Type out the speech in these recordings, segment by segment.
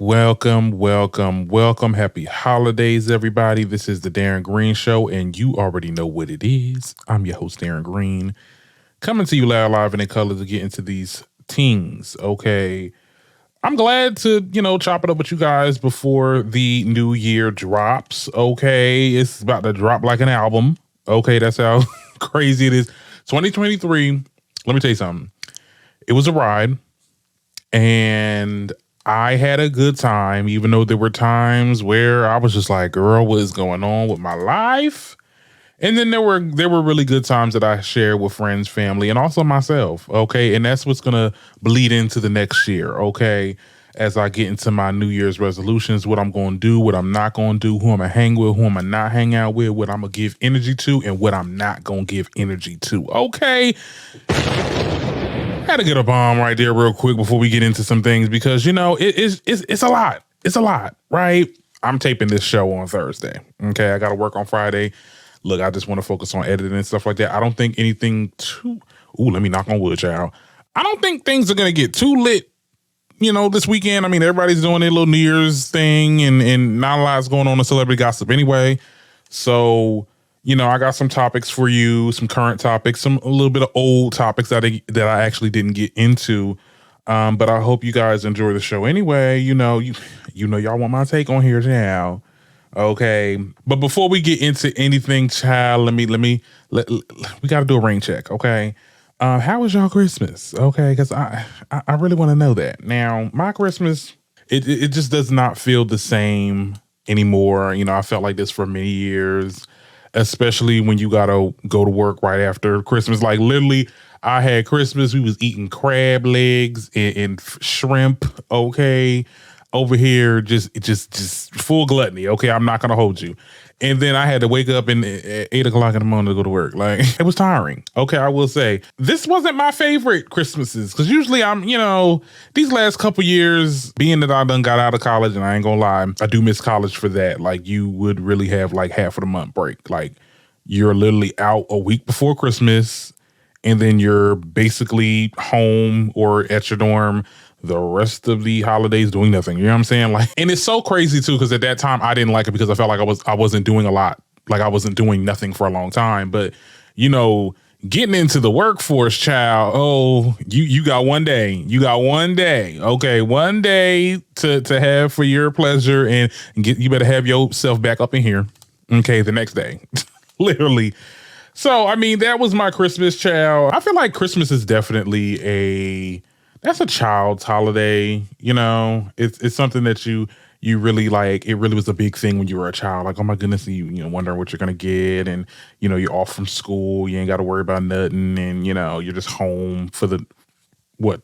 Welcome, welcome, welcome. Happy holidays, everybody. This is the Darren Green Show, and you already know what it is. I'm your host, Darren Green, coming to you loud, live, and in color to get into these things, okay? I'm glad to, chop it up with you guys before the new year drops, okay? It's about to drop like an album, okay? That's how crazy it is. 2023, let me tell you something. It was a ride, and I had a good time, even though there were times where I was just like, girl, what is going on with my life? And then there were really good times that I shared with friends, family, and also myself. Okay. And that's what's gonna bleed into the next year, okay? As I get into my New Year's resolutions, what I'm gonna do, what I'm not gonna do, who I'm gonna hang with, who I'm gonna not hang out with, what I'm gonna give energy to, and what I'm not gonna give energy to. Okay. Had to get a bomb right there real quick before we get into some things because it's a lot. It's a lot, right? I'm taping this show on Thursday. Okay, I got to work on Friday. Look, I just want to focus on editing and stuff like that. I don't think anything too. Ooh, let me knock on wood, child. I don't think things are gonna get too lit. This weekend. I mean, everybody's doing their little New Year's thing, and not a lot's going on in celebrity gossip anyway. So. I got some topics for you, some current topics, a little bit of old topics that I actually didn't get into. But I hope you guys enjoy the show anyway. Y'all want my take on here now. Okay. But before we get into anything, child, we got to do a rain check. Okay. How was y'all Christmas? Okay. Cause I really want to know that. Now, my Christmas, it just does not feel the same anymore. I felt like this for many years. Especially when you gotta go to work right after Christmas. Like literally, I had Christmas. We was eating crab legs and shrimp. Okay, over here, just full gluttony. Okay, I'm not gonna hold you. And then I had to wake up at 8 o'clock in the morning to go to work. Like it was tiring. Okay, I will say this wasn't my favorite Christmases because usually I'm, these last couple years, being that I done got out of college, and I ain't gonna lie, I do miss college for that. Like you would really have like half of the month break. Like you're literally out a week before Christmas, and then you're basically home or at your dorm the rest of the holidays doing nothing. You know what I'm saying? Like, and it's so crazy too, because at that time I didn't like it because I felt like I wasn't doing a lot. Like I wasn't doing nothing for a long time. But getting into the workforce, child, you got one day. You got one day. Okay, one day to have for your pleasure, and you better have yourself back up in here. Okay, the next day. Literally. So I mean, that was my Christmas, child. I feel like Christmas is definitely that's a child's holiday. It's something that you really like. It really was a big thing when you were a child. Like, oh my goodness, you wondering what you're gonna get, and you're off from school. You ain't got to worry about nothing, and you're just home for the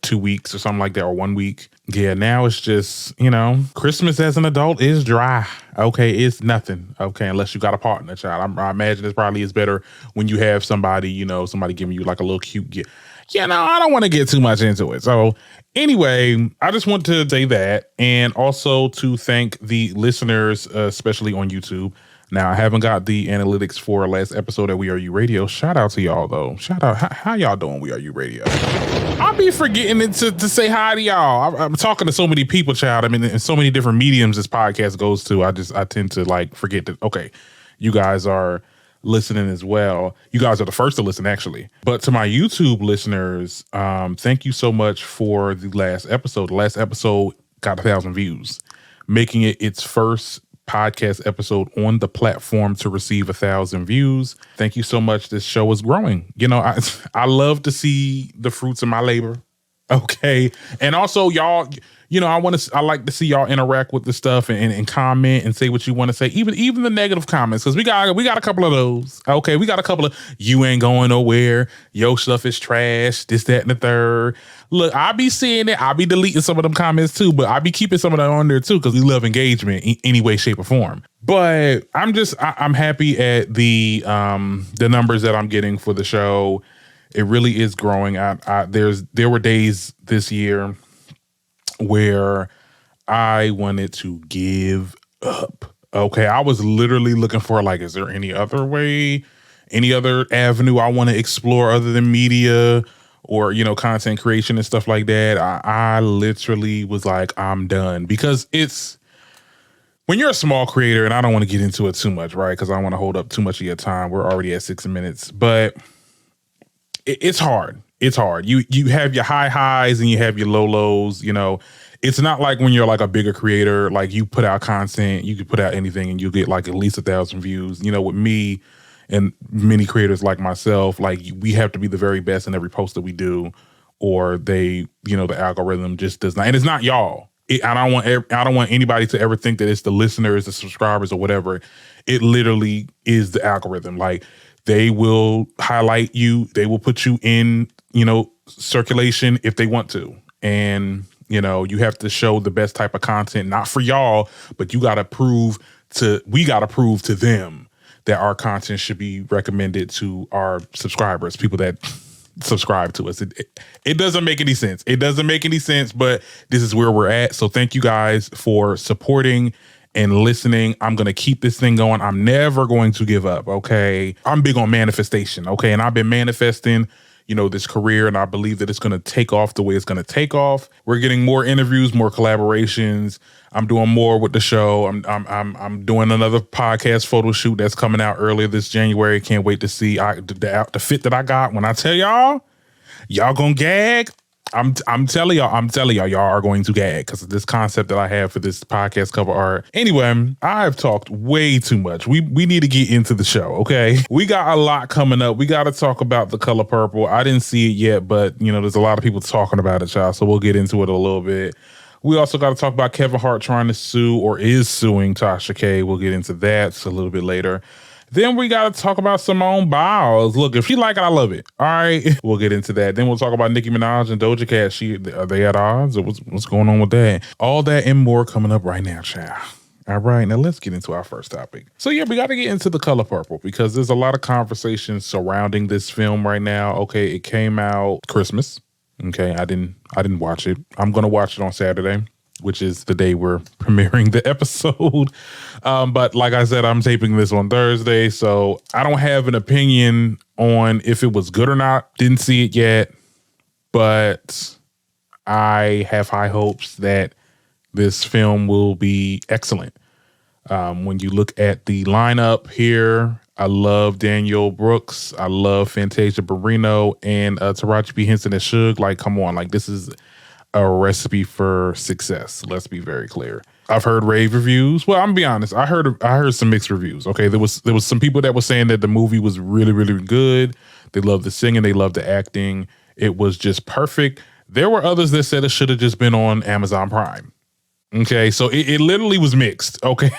2 weeks or something like that, or 1 week. Yeah, now it's just Christmas as an adult is dry. Okay, it's nothing. Okay, unless you got a partner, child. I imagine it probably is better when you have somebody. Somebody giving you like a little cute gift. I don't want to get too much into it. So anyway, I just want to say that, and also to thank the listeners, especially on YouTube. Now, I haven't got the analytics for last episode at We Are You Radio. Shout out to y'all, though. Shout out. How y'all doing, We Are You Radio? I'll be forgetting to say hi to y'all. I'm talking to so many people, child. I mean, in so many different mediums this podcast goes to. I tend to like forget that, okay, you guys are listening as well. You guys are the first to listen, actually. But to my YouTube listeners, thank you so much for the last episode. The last episode got 1,000 views, making it its first podcast episode on the platform to receive 1,000 views. Thank you so much. This show is growing. I love to see the fruits of my labor. Okay. And also y'all, I like to see y'all interact with the stuff and comment and say what you want to say. Even the negative comments. Cause we got a couple of those. Okay. We got a couple of, you ain't going nowhere. Your stuff is trash. This, that, and the third. Look, I'll be seeing it. I'll be deleting some of them comments too, but I'll be keeping some of that on there too. Cause we love engagement in any way, shape or form. But I'm happy at the numbers that I'm getting for the show. It really is growing. There were days this year where I wanted to give up. Okay, I was literally looking for like, is there any other way, any other avenue I want to explore other than media or, you know, content creation and stuff like that, I literally was like, I'm done. Because it's, when you're a small creator, and I don't want to get into it too much, right? Because I don't want to hold up too much of your time. We're already at 6 minutes, but it's hard. It's hard. You have your high highs and you have your low lows. You know, it's not like when you're like a bigger creator, like you put out content, you could put out anything and you get like at least 1,000 views. You know, with me and many creators like myself, like we have to be the very best in every post that we do, or they, you know, the algorithm just does not. And it's not y'all. I don't want anybody to ever think that it's the listeners, the subscribers, or whatever. It literally is the algorithm. Like, they will highlight you. They will put you in, you know, circulation if they want to. And, you know, you have to show the best type of content, not for y'all, but we got to prove to them that our content should be recommended to our subscribers, people that subscribe to us. It doesn't make any sense. It doesn't make any sense, but this is where we're at. So thank you guys for supporting and listening. I'm going to keep this thing going. I'm never going to give up, okay? I'm big on manifestation, okay? And I've been manifesting, you know, this career, and I believe that it's going to take off the way it's going to take off. We're getting more interviews, more collaborations. I'm doing more with the show. I'm doing another podcast photo shoot that's coming out earlier this January. Can't wait to see the fit that I got. When I tell y'all gonna gag. I'm telling y'all, y'all are going to gag because of this concept that I have for this podcast cover art. Anyway, I've talked way too much. We need to get into the show, okay? We got a lot coming up. We got to talk about The Color Purple. I didn't see it yet, but, you know, there's a lot of people talking about it, y'all, so we'll get into it a little bit. We also got to talk about Kevin Hart trying to sue, or is suing, Tasha K. We'll get into that a little bit later. Then we got to talk about Simone Biles. Look, if she like it, I love it. All right. We'll get into that. Then we'll talk about Nicki Minaj and Doja Cat. Are they at odds? Or what's going on with that? All that and more coming up right now, child. All right. Now let's get into our first topic. So yeah, we got to get into The Color Purple because there's a lot of conversation surrounding this film right now. Okay. It came out Christmas. Okay. I didn't watch it. I'm going to watch it on Saturday, which is the day we're premiering the episode. But like I said, I'm taping this on Thursday, so I don't have an opinion on if it was good or not. Didn't see it yet, but I have high hopes that this film will be excellent. When you look at the lineup here, I love Daniel Brooks. I love Fantasia Barrino and Taraji P. Henson as Suge. Like, come on, like this is a recipe for success. Let's be very clear. I've heard rave reviews. Well, I'm gonna be honest. I heard some mixed reviews. Okay, there was some people that were saying that the movie was really, really good. They loved the singing. They loved the acting. It was just perfect. There were others that said it should have just been on Amazon Prime. Okay, so it literally was mixed. Okay.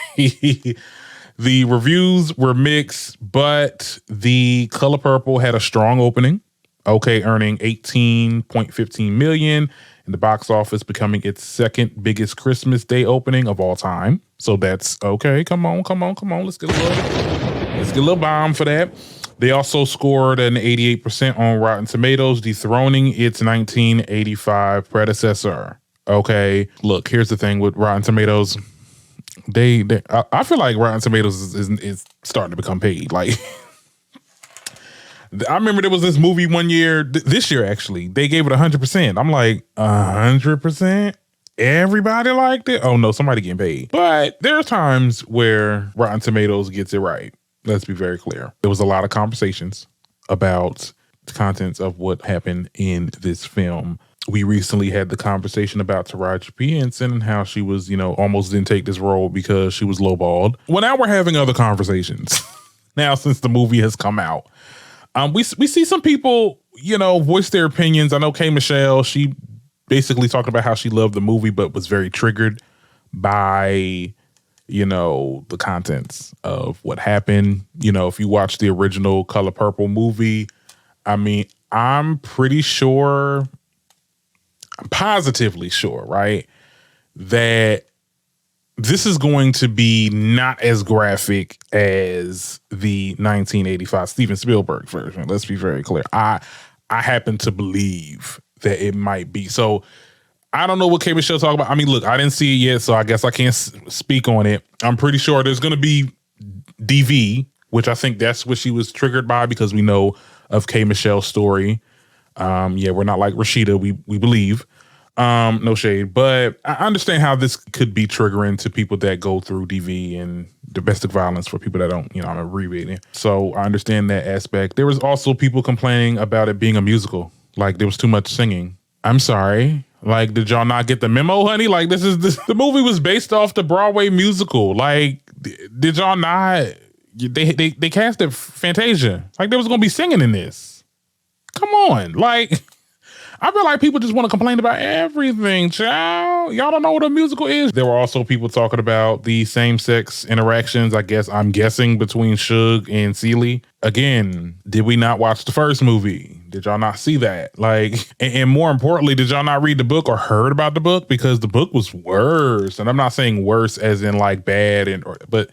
The reviews were mixed, but The Color Purple had a strong opening. Okay, earning $18.15 million in the box office, becoming its second biggest Christmas Day opening of all time. So that's okay. Come on. Let's get a little bomb for that. They also scored an 88% on Rotten Tomatoes, dethroning its 1985 predecessor. Okay, look, here's the thing with Rotten Tomatoes. I feel like Rotten Tomatoes is starting to become paid. Like, I remember there was this movie one year, this year actually, they gave it 100%. I'm like, 100%? Everybody liked it? Oh no, somebody getting paid. But there are times where Rotten Tomatoes gets it right. Let's be very clear. There was a lot of conversations about the contents of what happened in this film. We recently had the conversation about Taraji P. Henson and how she was, you know, almost didn't take this role because she was lowballed. Well, now we're having other conversations. Now, since the movie has come out, we see some people, you know, voice their opinions. I know K. Michelle, she basically talked about how she loved the movie, but was very triggered by, you know, the contents of what happened. You know, if you watch the original Color Purple movie, I mean, I'm positively sure, right, that this is going to be not as graphic as the 1985 Steven Spielberg version. Let's be very clear. I happen to believe that it might be. So I don't know what K. Michelle talked about. I mean, look, I didn't see it yet, so I guess I can't speak on it. I'm pretty sure there's going to be DV, which I think that's what she was triggered by because we know of K. Michelle's story. Yeah, we're not like Rashida. We believe. No shade, but I understand how this could be triggering to people that go through DV and domestic violence for people that don't, I'm abbreviating. So I understand that aspect. There was also people complaining about it being a musical. Like there was too much singing. I'm sorry. Like, did y'all not get the memo, honey? Like the movie was based off the Broadway musical. Like, did y'all not? They casted Fantasia. Like there was gonna be singing in this. Come on, like. I feel like people just want to complain about everything, child. Y'all don't know what a musical is. There were also people talking about the same-sex interactions, I'm guessing, between Suge and Celie. Again, did we not watch the first movie? Did y'all not see that? Like, and more importantly, did y'all not read the book or heard about the book? Because the book was worse. And I'm not saying worse as in like bad, but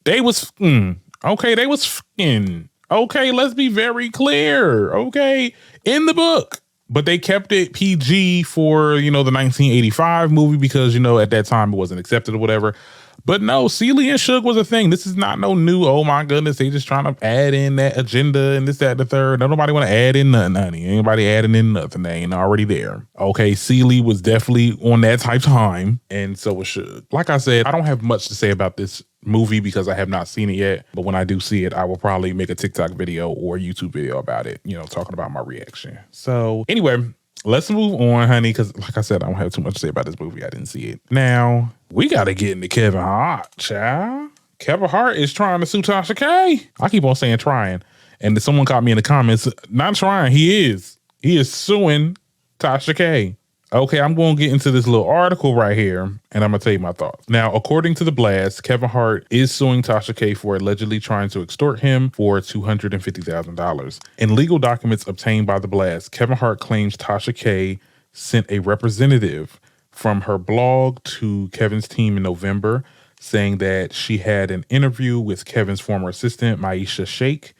they was, okay, they was fucking. Okay, let's be very clear. Okay, in the book. But they kept it PG for, the 1985 movie because, at that time it wasn't accepted or whatever. But no, Celie and Suge was a thing. This is not no new, oh my goodness, they just trying to add in that agenda and this, that, and the third. Nobody want to add in nothing, honey. Anybody adding in nothing, they ain't already there. Okay, Celie was definitely on that type time, and so was Suge. Like I said, I don't have much to say about this movie because I have not seen it yet. But when I do see it, I will probably make a TikTok video or YouTube video about it, talking about my reaction. So anyway, let's move on, honey, because like I said, I don't have too much to say about this movie. I didn't see it. Now, we got to get into Kevin Hart, child. Kevin Hart is trying to sue Tasha K. I keep on saying trying. And someone caught me in the comments, not trying, he is. He is suing Tasha K. Okay, I'm going to get into this little article right here, and I'm going to tell you my thoughts. Now, according to The Blast, Kevin Hart is suing Tasha K for allegedly trying to extort him for $250,000. In legal documents obtained by The Blast, Kevin Hart claims Tasha K sent a representative from her blog to Kevin's team in November, saying that she had an interview with Kevin's former assistant, Maisha Sheikh,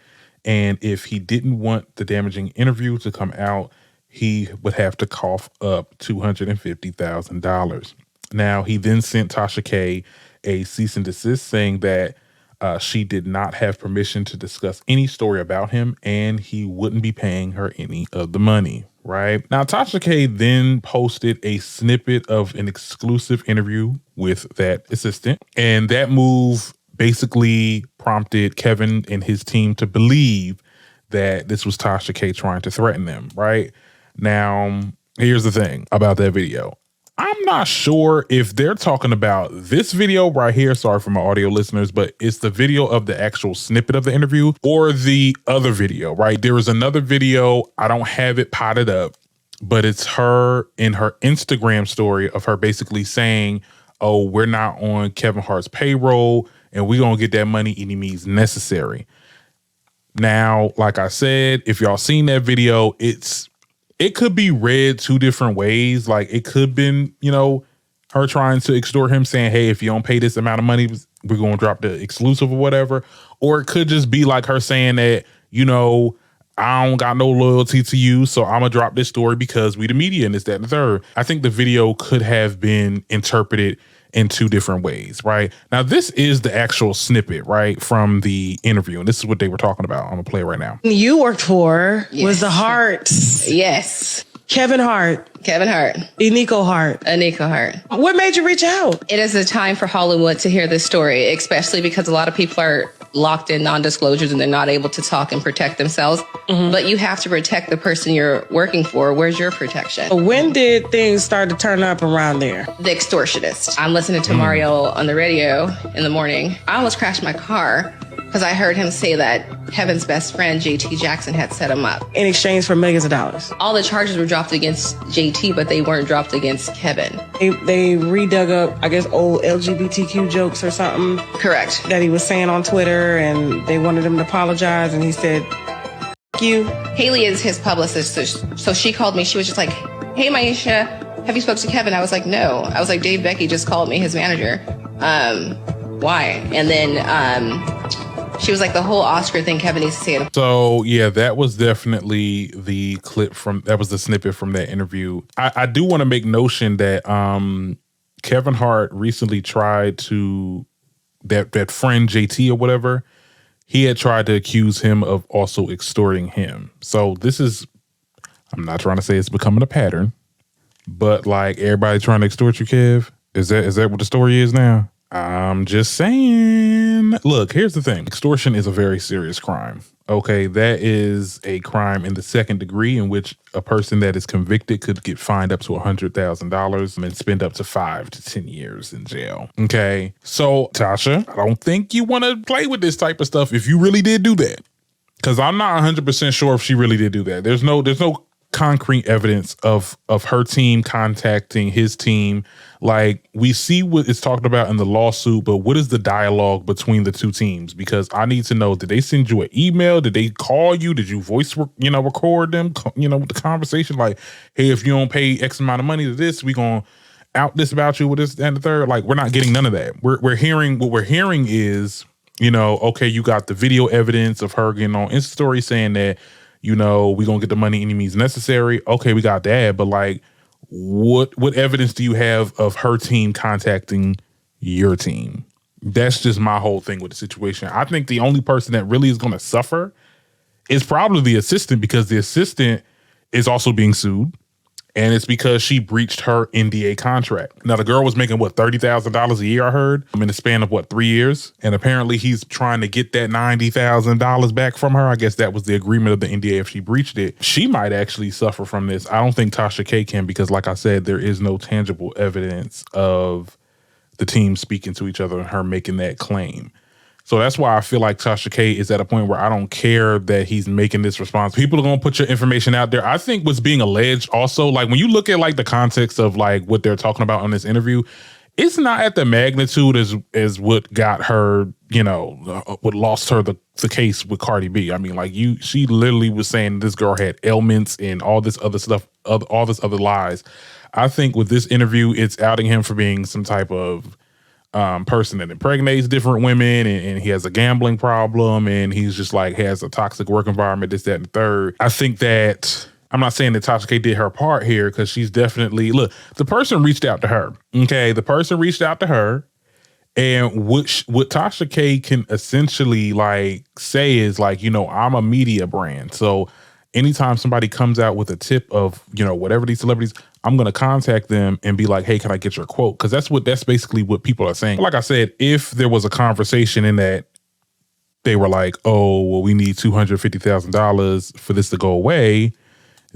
and if he didn't want the damaging interview to come out, he would have to cough up $250,000. Now, he then sent Tasha K a cease and desist saying that she did not have permission to discuss any story about him and he wouldn't be paying her any of the money, right? Now, Tasha K then posted a snippet of an exclusive interview with that assistant, and that move basically prompted Kevin and his team to believe that this was Tasha K trying to threaten them, right? Now, here's the thing about that video. I'm not sure if they're talking about this video right here. Sorry for my audio listeners, but it's the video of the actual snippet of the interview or the other video, right? There is another video. I don't have it potted up, but it's her in her Instagram story of her basically saying, oh, we're not on Kevin Hart's payroll and we're going to get that money any means necessary. Now, like I said, if y'all seen that video, it could be read two different ways. Like it could have been, her trying to extort him saying, hey, if you don't pay this amount of money, we're going to drop the exclusive or whatever. Or it could just be like her saying that, I don't got no loyalty to you, so I'm going to drop this story because we the media and this, that, and the third. I think the video could have been interpreted in two different ways, right? Now, this is the actual snippet, right, from the interview, and this is what they were talking about. I'm going to play it right now. You worked for was the Harts. Yes. Kevin Hart. Enico Hart. What made you reach out? It is a time for Hollywood to hear this story, especially because a lot of people are locked in non-disclosures and they're not able to talk and protect themselves. Mm-hmm. But you have to protect the person you're working for. Where's your protection? When did things start to turn up around there? The extortionist. I'm listening to Mario on the radio in the morning. I almost crashed my car because I heard him say that Kevin's best friend, JT Jackson, had set him up. In exchange for millions of dollars. All the charges were dropped against JT, but they weren't dropped against Kevin. They redug up, I guess, old LGBTQ jokes or something. Correct. That he was saying on Twitter, and they wanted him to apologize, and he said, F you. Haley is his publicist, so she called me. She was just like, hey, Maisha, have you spoke to Kevin? I was like, no. I was like, Dave Becky just called me, his manager. Why? And then she was like, the whole Oscar thing Kevin needs to say it. So, yeah, that was definitely the that was the snippet from that interview. I do want to make notion that Kevin Hart recently tried to, that friend JT or whatever, he had tried to accuse him of also extorting him. So this is I'm not trying to say it's becoming a pattern, but like everybody trying to extort you, Kev. Is that what the story is now? I'm just saying. Look, here's the thing. Extortion is a very serious crime. Okay, that is a crime in the second degree in which a person that is convicted could get fined up to $100,000 and spend up to 5 to 10 years in jail. Okay, so Tasha, I don't think you want to play with this type of stuff if you really did do that. Because I'm not 100% sure if she really did do that. There's no concrete evidence of her team contacting his team. Like, we see what is talked about in the lawsuit, but what is the dialogue between the two teams? Because I need to know, did they send you an email? Did they call you? Did you voice record them, with the conversation? Like, hey, if you don't pay X amount of money to this, we gonna out this about you with this and the third. Like, we're not getting none of that. We're hearing is, okay, you got the video evidence of her getting on Insta story saying that, we're going to get the money any means necessary. Okay, we got that. But like, what evidence do you have of her team contacting your team? That's just my whole thing with the situation. I think the only person that really is going to suffer is probably the assistant, because the assistant is also being sued. And it's because she breached her NDA contract. Now, the girl was making, $30,000 a year, I heard, in the span of 3 years. And apparently he's trying to get that $90,000 back from her. I guess that was the agreement of the NDA if she breached it. She might actually suffer from this. I don't think Tasha K can, because like I said, there is no tangible evidence of the team speaking to each other and her making that claim. So that's why I feel like Tasha K is at a point where I don't care that he's making this response. People are going to put your information out there. I think what's being alleged also, like when you look at like the context of like what they're talking about on this interview, it's not at the magnitude as what got her, what lost her the case with Cardi B. I mean, like she literally was saying this girl had ailments and all this other stuff, all this other lies. I think with this interview, it's outing him for being some type of person that impregnates different women, and he has a gambling problem, and he's just like has a toxic work environment, this, that, and the third. I think that, I'm not saying that Tasha K did her part here, because she's definitely, look, the person reached out to her. Okay, the person reached out to her, and what Tasha K can essentially like say is like, I'm a media brand, so anytime somebody comes out with a tip of, whatever these celebrities, I'm going to contact them and be like, hey, can I get your quote? Because that's basically what people are saying. Like I said, if there was a conversation in that they were like, oh, well, we need $250,000 for this to go away,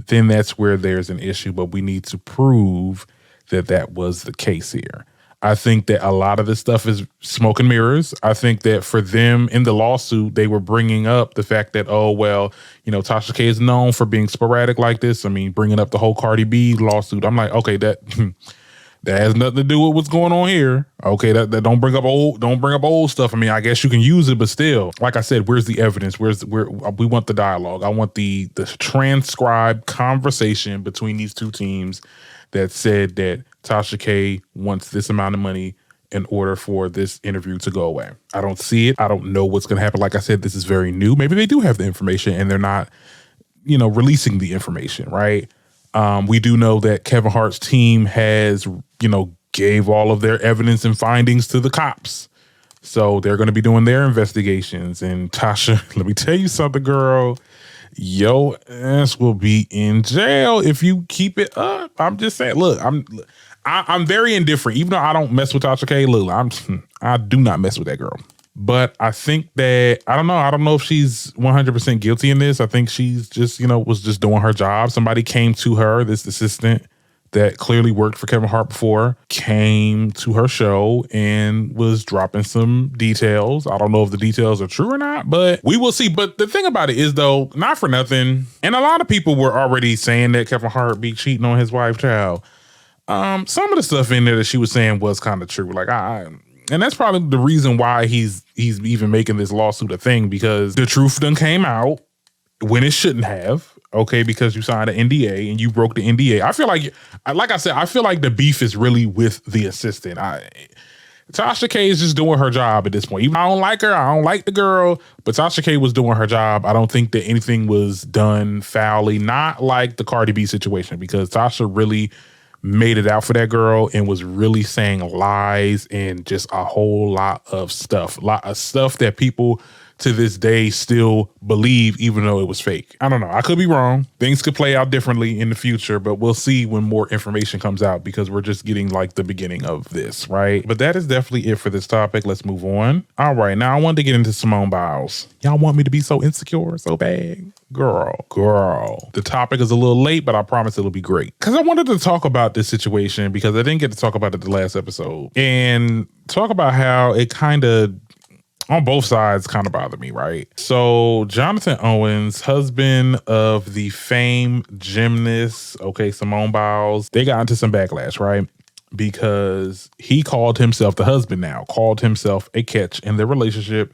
then that's where there's an issue. But we need to prove that was the case here. I think that a lot of this stuff is smoke and mirrors. I think that for them in the lawsuit, they were bringing up the fact that, oh, well, Tasha K is known for being sporadic like this. I mean, bringing up the whole Cardi B lawsuit. I'm like, okay, that has nothing to do with what's going on here. Okay, that don't bring up old stuff. I mean, I guess you can use it, but still, like I said, where's the evidence? We want the dialogue. I want the transcribed conversation between these two teams that said that Tasha K wants this amount of money in order for this interview to go away. I don't see it. I don't know what's going to happen. Like I said, this is very new. Maybe they do have the information and they're not, releasing the information, right? We do know that Kevin Hart's team has, gave all of their evidence and findings to the cops. So they're going to be doing their investigations. And Tasha, let me tell you something, girl. Yo ass will be in jail if you keep it up. I'm just saying, look, I'm very indifferent. Even though I don't mess with Tasha K, look, I do not mess with that girl. But I think that, I don't know if she's 100% guilty in this. I think she's just, was just doing her job. Somebody came to her, this assistant that clearly worked for Kevin Hart before, came to her show and was dropping some details. I don't know if the details are true or not, but we will see. But the thing about it is, though, not for nothing, and a lot of people were already saying that Kevin Hart be cheating on his wife, child. Some of the stuff in there that she was saying was kind of true. Like, and that's probably the reason why he's even making this lawsuit a thing, because the truth done came out when it shouldn't have. Okay, because you signed an NDA and you broke the NDA. I feel like I said, I feel like the beef is really with the assistant. Tasha K is just doing her job at this point. Even I don't like her, I don't like the girl, but Tasha K was doing her job. I don't think that anything was done foully, not like the Cardi B situation, because Tasha really made it out for that girl and was really saying lies and just a whole lot of stuff that people to this day still believe, even though it was fake. I don't know. I could be wrong. Things could play out differently in the future, but we'll see when more information comes out because we're just getting like the beginning of this, right? But that is definitely it for this topic. Let's move on. All right. Now I wanted to get into Simone Biles. Y'all want me to be so insecure, so bad? Girl. The topic is a little late, but I promise it'll be great. Because I wanted to talk about this situation because I didn't get to talk about it the last episode and talk about how it kind of, on both sides, kind of bothered me, right? So Jonathan Owens, husband of the famed gymnast, Simone Biles, they got into some backlash, right? Because he called himself, the husband now, called himself a catch in their relationship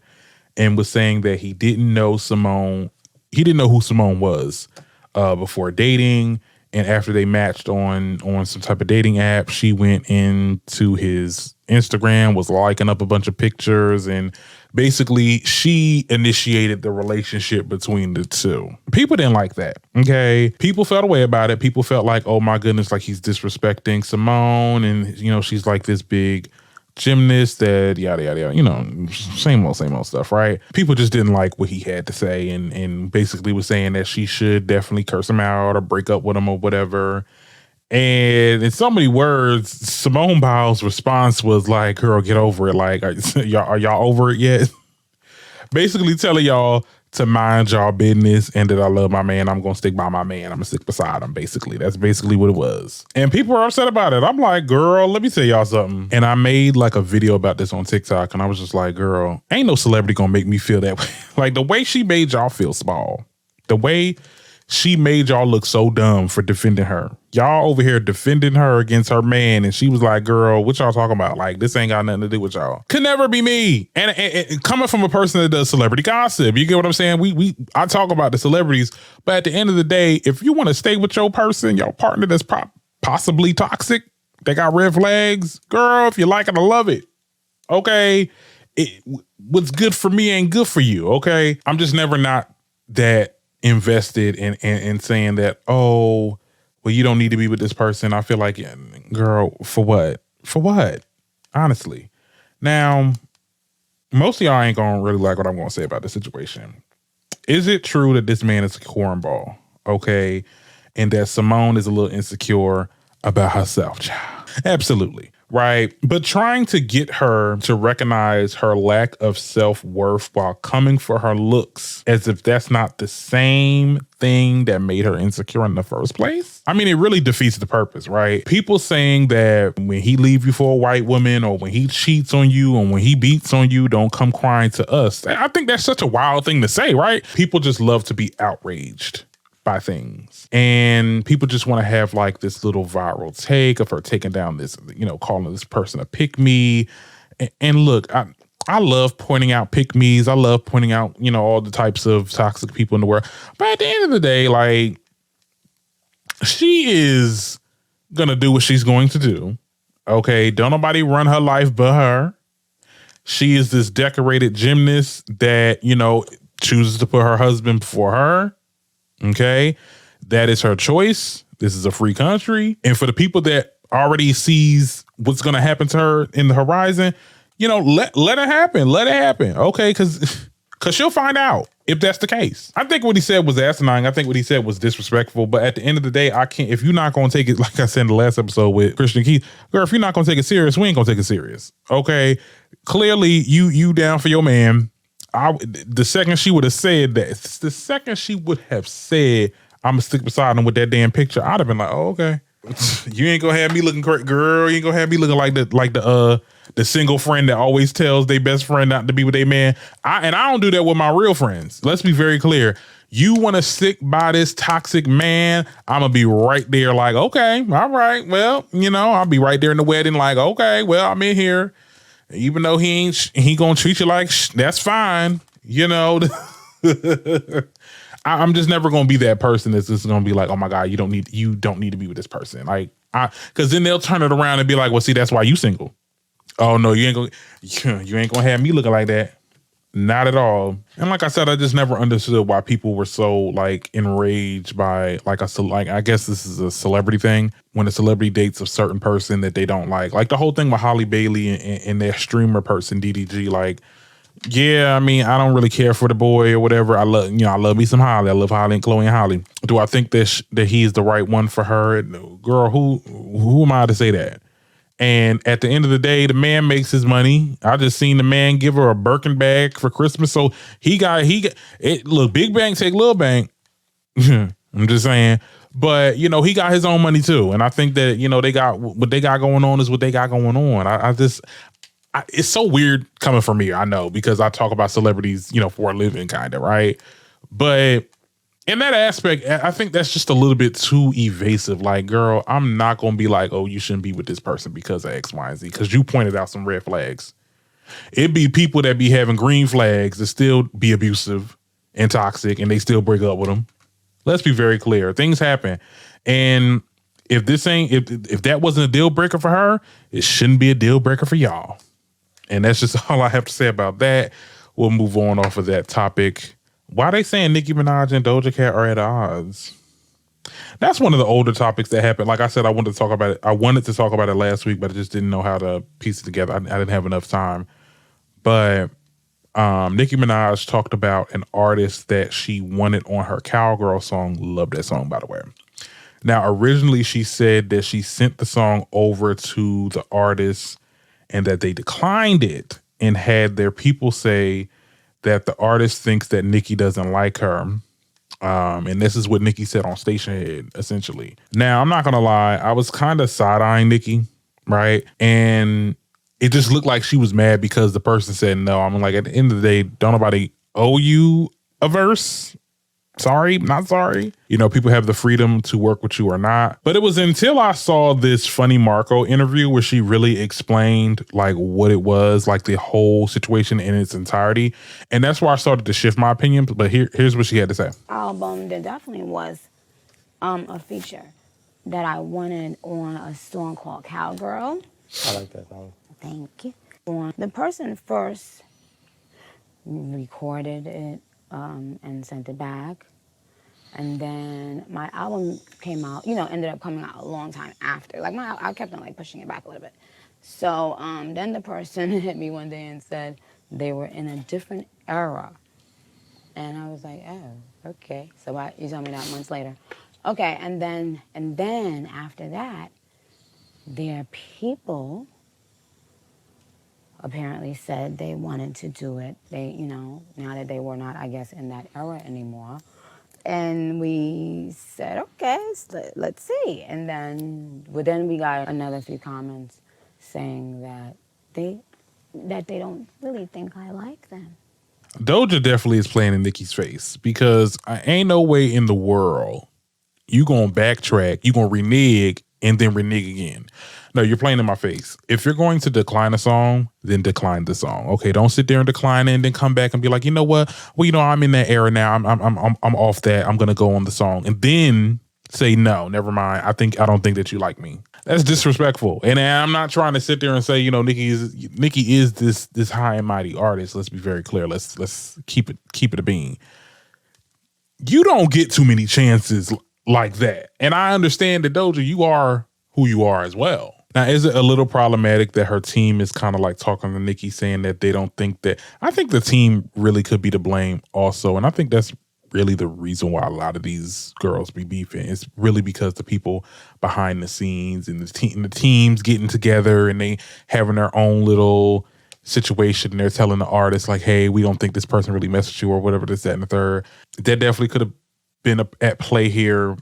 and was saying that he didn't know who Simone was before dating. And after they matched on some type of dating app, she went into his Instagram, was liking up a bunch of pictures, and basically she initiated the relationship between the two. People didn't like that, okay? People felt a way about it. People felt like, oh my goodness, like he's disrespecting Simone, and, you know, she's like this big gymnast that yada, yada, yada, you know, same old stuff, right? People just didn't like what he had to say and basically was saying that she should definitely curse him out or break up with him or whatever. And in so many words, Simone Biles' response was like, girl, get over it. Like, are y'all over it yet? Basically telling y'all to mind y'all business and that I love my man. I'm going to stick by my man. I'm going to stick beside him, basically. That's basically what it was. And people are upset about it. I'm like, girl, let me tell y'all something. And I made like a video about this on TikTok and I was just like, girl, ain't no celebrity going to make me feel that way. Like the way she made y'all feel small, the way she made y'all look so dumb for defending her. Y'all over here defending her against her man. And she was like, girl, what y'all talking about? Like, this ain't got nothing to do with y'all. Could never be me. And coming from a person that does celebrity gossip, you get what I'm saying? I talk about the celebrities, but at the end of the day, if you want to stay with your person, your partner that's possibly toxic, they got red flags, girl, if you like it, I love it. Okay. What's good for me ain't good for you. Okay. I'm just never not that invested in saying that, oh, well, you don't need to be with this person. I feel like, girl, for what? Honestly. Now, most of y'all ain't gonna really like what I'm gonna say about the situation. Is it true that this man is a cornball? Okay. And that Simone is a little insecure about herself? Absolutely. Right. But trying to get her to recognize her lack of self-worth while coming for her looks as if that's not the same thing that made her insecure in the first place. I mean, it really defeats the purpose, right? People saying that when he leave you for a white woman or when he cheats on you or when he beats on you, don't come crying to us. I think that's such a wild thing to say, right? People just love to be outraged by things. And people just want to have like this little viral take of her taking down this, you know, calling this person a pick-me. And look, I love pointing out pick-me's. I love pointing out, you know, all the types of toxic people in the world. But at the end of the day, like, she is going to do what she's going to do. Okay. Don't nobody run her life but her. She is this decorated gymnast that, you know, chooses to put her husband before her. Okay. That is her choice. This is a free country. And for the people that already sees what's going to happen to her in the horizon, you know, let it happen. Let it happen. Okay. Cause she'll find out if that's the case. I think what he said was asinine. I think what he said was disrespectful. But at the end of the day, I can't, if you're not going to take it, like I said in the last episode with Christian Keith, girl, if you're not going to take it serious, we ain't going to take it serious. Okay. Clearly you down for your man. The second she would have said I'm gonna stick beside him with that damn picture, I'd have been like, oh, okay. You ain't gonna have me looking crazy, girl. You ain't gonna have me looking like the single friend that always tells their best friend not to be with their man. I don't do that with my real friends. Let's be very clear. You want to stick by this toxic man, I'm gonna be right there like, okay, all right, well, you know, I'll be right there in the wedding like, okay, well, I'm in here. Even though he gonna treat you like that's fine, you know. I'm just never gonna be that person that's just gonna be like, oh my God, you don't need to be with this person. Like, because then they'll turn it around and be like, well, see, that's why you single. Oh no, you ain't gonna have me looking like that. Not at all. And like I said, I just never understood why people were so like enraged by like I guess this is a celebrity thing. When a celebrity dates a certain person that they don't like the whole thing with Holly Bailey and their streamer person DDG, like Yeah, I mean, I don't really care for the boy or whatever. I love me some Holly. I love Holly and Chloe and Holly. Do I think that he's the right one for her? No. Girl, who am I to say that? And at the end of the day, the man makes his money. I just seen the man give her a Birkin bag for Christmas. So he got it. Look, big bank take little bank. I'm just saying. But, he got his own money too. And I think that, they got what they got going on is what they got going on. It's so weird coming from me, I know, because I talk about celebrities, for a living kind of, right? But in that aspect, I think that's just a little bit too evasive. Like, girl, I'm not going to be like, oh, you shouldn't be with this person because of X, Y, and Z, because you pointed out some red flags. It'd be people that be having green flags that still be abusive and toxic, and they still break up with them. Let's be very clear. Things happen. And if that wasn't a deal breaker for her, it shouldn't be a deal breaker for y'all. And that's just all I have to say about that. We'll move on off of that topic. Why are they saying Nicki Minaj and Doja Cat are at odds? That's one of the older topics that happened. Like I said, I wanted to talk about it. I wanted to talk about it last week, but I just didn't know how to piece it together. I didn't have enough time. But Nicki Minaj talked about an artist that she wanted on her Cowgirl song. Love that song, by the way. Now, originally she said that she sent the song over to the artist and that they declined it and had their people say that the artist thinks that Nicki doesn't like her. And this is what Nicki said on Station Head, essentially. Now, I'm not going to lie. I was kind of side-eyeing Nicki, right? And it just looked like she was mad because the person said no. I'm like, at the end of the day, don't nobody owe you a verse. Sorry, not sorry. People have the freedom to work with you or not. But it was until I saw this Funny Marco interview where she really explained like what it was, like the whole situation in its entirety. And that's why I started to shift my opinion. But here's what she had to say. Album, there definitely was a feature that I wanted on a song called Cowgirl. I like that song. Thank you. The person first recorded it and sent it back. And then my album came out, ended up coming out a long time after. Like I kept on like pushing it back a little bit. So then the person hit me one day and said they were in a different era. And I was like, oh, okay. So you told me that months later. Okay, and then after that, their people apparently said they wanted to do it. They, now that they were not, I guess, in that era anymore. And we said, okay, let's see. And then we got another few comments saying that they don't really think I like them. Doja definitely is playing in Nicki's face because I ain't no way in the world you gonna backtrack, you gonna renege, and then renege again. No, you're playing in my face. If you're going to decline a song, then decline the song. Okay, don't sit there and decline it and then come back and be like, you know what? Well, I'm in that era now. I'm off that. I'm gonna go on the song, and then say no, never mind. I don't think that you like me. That's disrespectful. And I'm not trying to sit there and say, Nicki is this high and mighty artist. Let's be very clear. Let's keep it a bean. You don't get too many chances like that. And I understand that, Doja, you are who you are as well. Now, is it a little problematic that her team is kind of like talking to Nicki saying that they don't think that... I think the team really could be to blame also. And I think that's really the reason why a lot of these girls be beefing. It's really because the people behind the scenes and the teams getting together and they having their own little situation. And they're telling the artist like, hey, we don't think this person really messed with you or whatever, this, that, and the third. That definitely could have been at play here.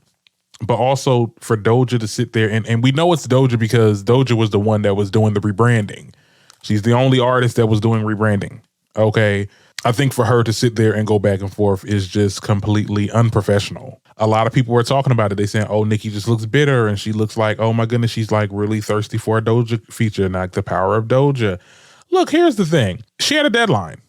But also for Doja to sit there and we know it's Doja because Doja was the one that was doing the rebranding. She's the only artist that was doing rebranding. Okay. I think for her to sit there and go back and forth is just completely unprofessional. A lot of people were talking about it. They saying, oh, Nicki just looks bitter and she looks like, oh my goodness, she's like really thirsty for a Doja feature, like the power of Doja. Look, here's the thing. She had a deadline.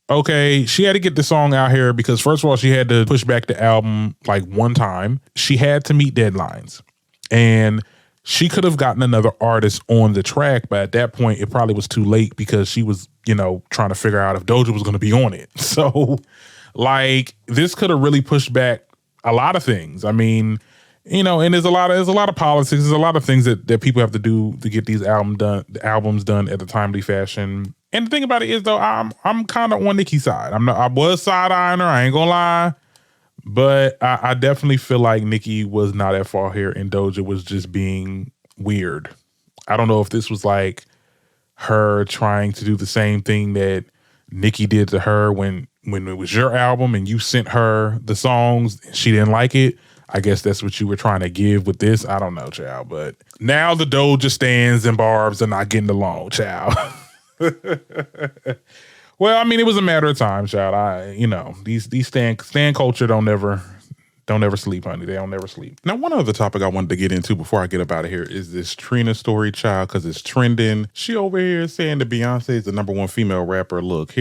Okay, she had to get the song out here because first of all, she had to push back the album like one time. She had to meet deadlines. And she could have gotten another artist on the track, but at that point, it probably was too late because she was, trying to figure out if Doja was going to be on it. So, like, this could have really pushed back a lot of things. I mean, and there's a lot of politics. There's a lot of things that people have to do to get these albums done at a timely fashion. And the thing about it is, though, I'm kind of on Nicki's side. I was side eyeing her. I ain't gonna lie, but I definitely feel like Nicki was not at fault here, and Doja was just being weird. I don't know if this was like her trying to do the same thing that Nicki did to her when it was your album and you sent her the songs and she didn't like it. I guess that's what you were trying to give with this. I don't know, child. But now the Doja stands and Barbs are not getting along, child. Well, I mean, it was a matter of time, child. These stan culture don't never sleep, honey. They don't never sleep. Now, one other topic I wanted to get into before I get up out of here is this Trina story, child, because it's trending. She over here saying that Beyonce is the #1 female rapper. Look,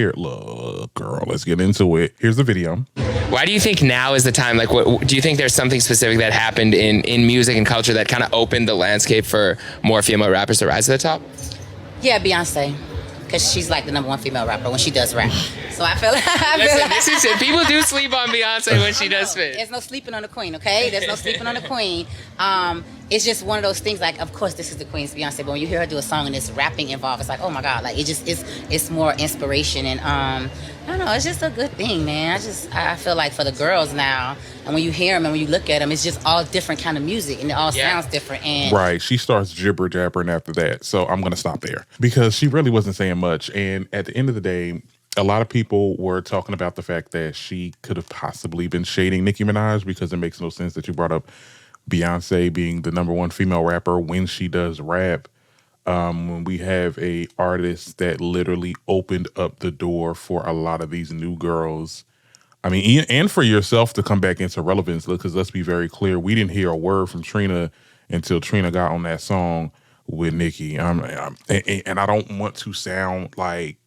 girl, let's get into it. Here's the video. Why do you think now is the time? Like, what do you think there's something specific that happened in music and culture that kind of opened the landscape for more female rappers to rise to the top? Yeah, Beyonce. Because she's like the #1 female rapper when she does rap. So I feel like... Listen, this is it. People do sleep on Beyonce when she does spit. There's no sleeping on the queen, okay? There's no sleeping on the queen. It's just one of those things, like, of course, this is the queen's Beyonce, but when you hear her do a song and there's rapping involved, it's like, oh my God, like, it's more inspiration. And I don't know, it's just a good thing, man. I feel like for the girls now, and when you hear them and when you look at them, it's just all different kind of music and it all sounds different. And right, she starts jibber jabbering after that. So I'm going to stop there because she really wasn't saying much. And at the end of the day, a lot of people were talking about the fact that she could have possibly been shading Nicki Minaj because it makes no sense that you brought up Beyonce being the #1 female rapper when she does rap. When we have a artist that literally opened up the door for a lot of these new girls. I mean, and for yourself to come back into relevance, because let's be very clear, we didn't hear a word from Trina until Trina got on that song with Nicki. And I don't want to sound like,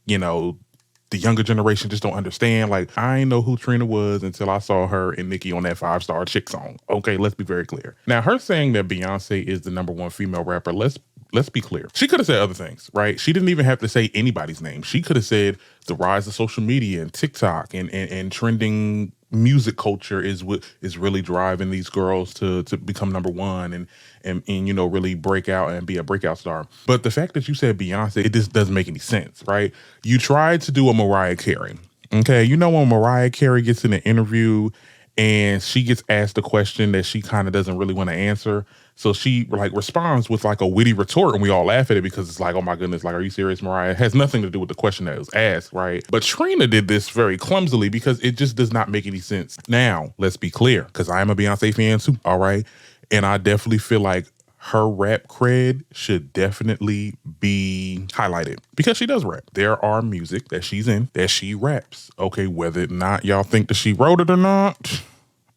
the younger generation just don't understand. Like, I didn't know who Trina was until I saw her and Nicki on that 5-Star Chick song. Okay, let's be very clear. Now, her saying that Beyonce is the #1 female rapper, let's be clear. She could have said other things, right? She didn't even have to say anybody's name. She could have said the rise of social media and TikTok and trending music culture is what is really driving these girls to become #1 and really break out and be a breakout star. But the fact that you said Beyonce, it just doesn't make any sense, right? You tried to do a Mariah Carey. Okay, when Mariah Carey gets in an interview and she gets asked a question that she kind of doesn't really want to answer. So she responds with a witty retort and we all laugh at it because it's like, oh my goodness, are you serious, Mariah? It has nothing to do with the question that was asked, right? But Trina did this very clumsily because it just does not make any sense. Now, let's be clear, because I am a Beyonce fan too, all right? And I definitely feel like her rap cred should definitely be highlighted because she does rap. There are music that she's in that she raps. Okay, whether or not y'all think that she wrote it or not,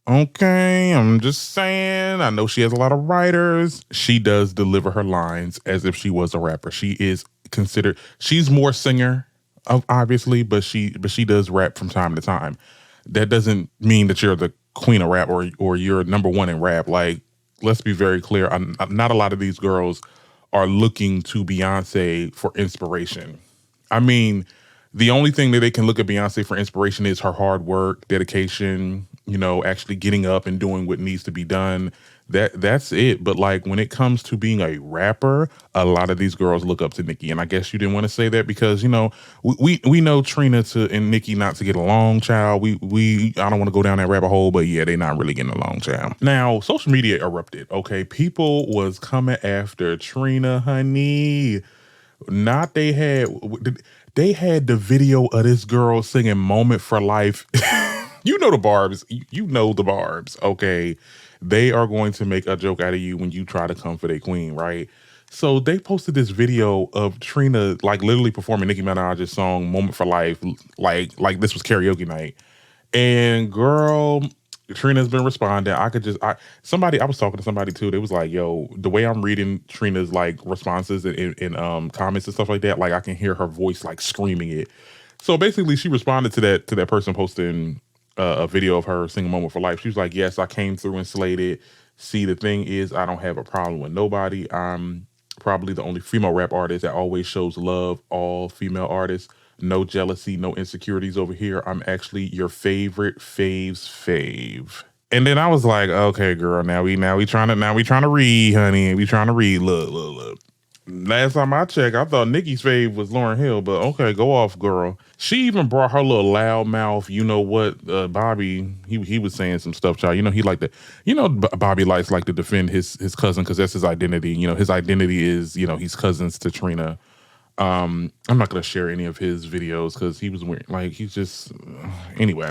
okay, I'm just saying. I know she has a lot of writers. She does deliver her lines as if she was a rapper. She is considered, she's more singer, obviously, but she does rap from time to time. That doesn't mean that you're the queen of rap or you're #1 in rap. Let's be very clear. Not a lot of these girls are looking to Beyonce for inspiration. I mean, the only thing that they can look at Beyonce for inspiration is her hard work, dedication, actually getting up and doing what needs to be done. That's it. But when it comes to being a rapper, a lot of these girls look up to Nicki. And I guess you didn't want to say that because, we know Trina and Nicki not to get along, child. I don't want to go down that rabbit hole, but yeah, they not really getting along, child. Now, social media erupted. Okay, people was coming after Trina, honey. They had the video of this girl singing "Moment for Life." You know the Barbs. You know the Barbs, okay? They are going to make a joke out of you when you try to come for their queen, right? So they posted this video of Trina literally performing Nicki Minaj's song "Moment for Life" like this was karaoke night. And girl, Trina's been responding. I was talking to somebody too. They was like, yo, the way I'm reading Trina's responses in comments and stuff like that, I can hear her voice screaming it. So basically she responded to that person posting a video of her singing "Moment for Life." She was like, yes, I came through and slayed it. See, the thing is, I don't have a problem with nobody. I'm probably the only female rap artist that always shows love, all female artists. No jealousy, no insecurities over here. I'm actually your favorite fave's fave. And then I was like, okay, girl, now we trying to read, honey. We trying to read. Look. Last time I checked, I thought Nicki's fave was Lauryn Hill, but okay, go off, girl. She even brought her little loudmouth, you know what, Bobby, he was saying some stuff, child. You know, he liked to, Bobby likes like to defend his cousin because that's his identity. You know, his identity is, he's cousins to Trina. I'm not going to share any of his videos because he was weird. Like, he's just, anyway,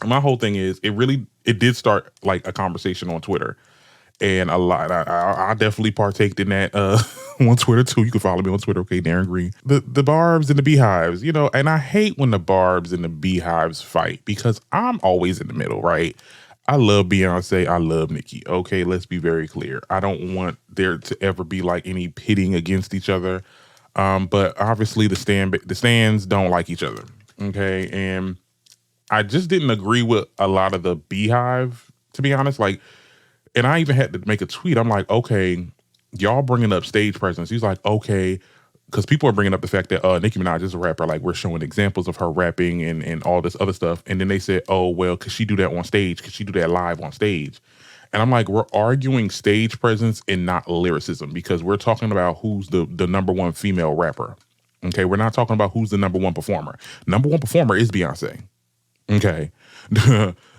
my whole thing is, it did start like a conversation on Twitter. And a lot, I definitely partaked in that on Twitter too. You can follow me on Twitter, okay, Darren Green. The Barbs and the Beehives, and I hate when the Barbs and the Beehives fight because I'm always in the middle, right? I love Beyonce, I love Nicki. Okay, let's be very clear. I don't want there to ever be like any pitting against each other. But obviously the stands don't like each other. Okay, and I just didn't agree with a lot of the Beehive, to be honest. Like. And I even had to make a tweet. I'm like, okay, y'all bringing up stage presence. He's like, okay, because people are bringing up the fact that Nicki Minaj is a rapper. Like, we're showing examples of her rapping and all this other stuff. And then they said, oh, well, could she do that on stage? Could she do that live on stage? And I'm like, we're arguing stage presence and not lyricism because we're talking about who's the number one female rapper. Okay, we're not talking about who's the number one performer. Number one performer is Beyonce. Okay.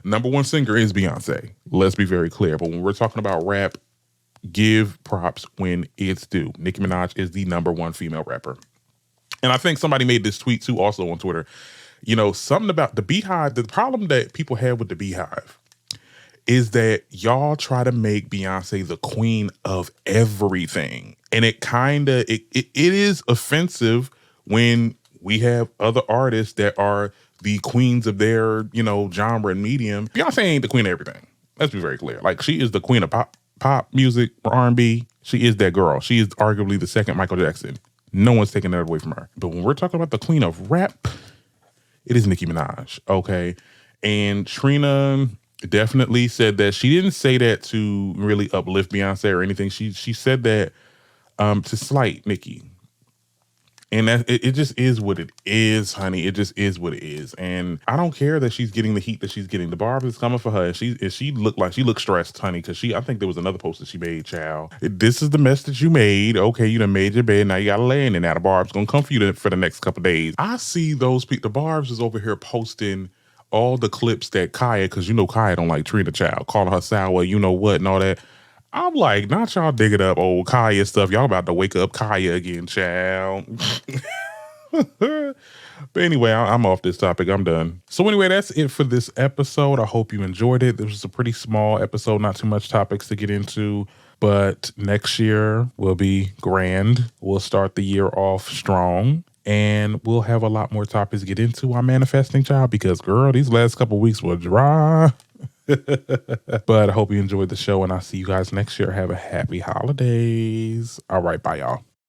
Number one singer is Beyonce. Let's be very clear. But when we're talking about rap, give props when it's due. Nicki Minaj is the number one female rapper. And I think somebody made this tweet too also on Twitter. Something about the Beehive, the problem that people have with the Beehive is that y'all try to make Beyonce the queen of everything. And it is offensive when we have other artists that are the queens of their, genre and medium. Beyonce ain't the queen of everything. Let's be very clear. Like, she is the queen of pop music or R&B. She is that girl. She is arguably the second Michael Jackson. No one's taking that away from her. But when we're talking about the queen of rap, it is Nicki Minaj, okay? And Trina definitely said that she didn't say that to really uplift Beyonce or anything. She said that to slight Nicki. And it just is what it is, honey. It just is what it is. And I don't care that she's getting the heat that she's getting. The Barbs is coming for her. And she looked stressed, honey, because I think there was another post that she made, child. This is the mess that you made. Okay, you done made your bed. Now you got to lay in it. Now the Barbs going to come for you for the next couple of days. I see those people. The Barbs is over here posting all the clips that Kaya, because Kaya don't like Trina, child, calling her sour, you know what, and all that. I'm like, not y'all digging up old Kaya stuff. Y'all about to wake up Kaya again, child. But anyway, I'm off this topic. I'm done. So anyway, that's it for this episode. I hope you enjoyed it. This was a pretty small episode, not too much topics to get into. But next year will be grand. We'll start the year off strong. And we'll have a lot more topics to get into. I'm manifesting, child, because, girl, these last couple of weeks were dry. But I hope you enjoyed the show, and I'll see you guys next year. Have a happy holidays. All right, bye, y'all.